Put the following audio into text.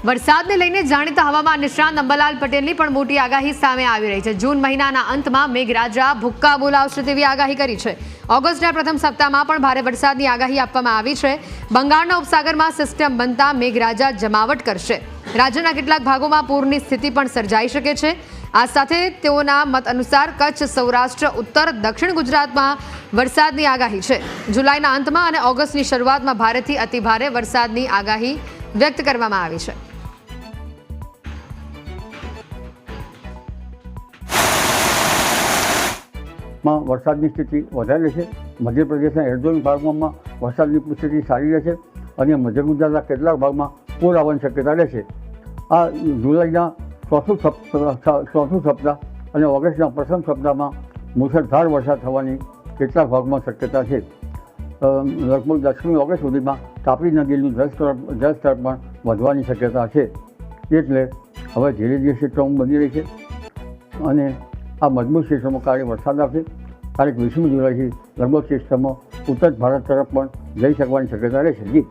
વરસાદને લઈને જાણીતા હવામાન નિષ્ણાત અંબાલાલ પટેલની પણ મોટી આગાહી સામે આવી રહી છે। જૂન મહિનાના અંતમાં મેઘરાજા ભૂક્કા બોલાવશે તેવી આગાહી કરી છે। ઓગસ્ટના પ્રથમ સપ્તાહમાં પણ ભારે વરસાદની આગાહી આપવામાં આવી છે। બંગાળના ઉપસાગરમાં સિસ્ટમ બનતા મેઘરાજા જમાવટ કરશે। રાજ્યના કેટલાક ભાગોમાં પૂરની સ્થિતિ પણ સર્જાઈ શકે છે। આ સાથે તેઓના મત અનુસાર કચ્છ, સૌરાષ્ટ્ર, ઉત્તર, દક્ષિણ ગુજરાતમાં વરસાદની આગાહી છે। જુલાઈના અંતમાં અને ઓગસ્ટની શરૂઆતમાં ભારેથી અતિભારે વરસાદની આગાહી વ્યક્ત કરવામાં આવી છે। માં વરસાદની સ્થિતિ વધારે રહેશે। મધ્યપ્રદેશના એરઝોન ભાગમાં વરસાદની સ્થિતિ સારી રહેશે અને મધ્ય ગુજરાતના કેટલાક ભાગમાં પૂર આવવાની શક્યતા રહેશે। આ જુલાઈના ચોથું સપ્તાહ અને ઓગસ્ટના પ્રથમ સપ્તાહમાં મુશળધાર વરસાદ થવાની કેટલાક ભાગમાં શક્યતા છે। લગભગ 10મી ઓગસ્ટ સુધીમાં તાપી નદીનું જળસ્તર પણ વધવાની શક્યતા છે। એટલે હવે ધીરે ધીરે સિસ્ટમ બની રહી છે અને આ મજબૂત સિસ્ટમો કારણે વરસાદ આવશે। તારીખ 20મી જુલાઈથી લગભગ સિસ્ટમો ઉત્તર ભારત તરફ પણ જઈ શકવાની શક્યતા રહેશે। જી।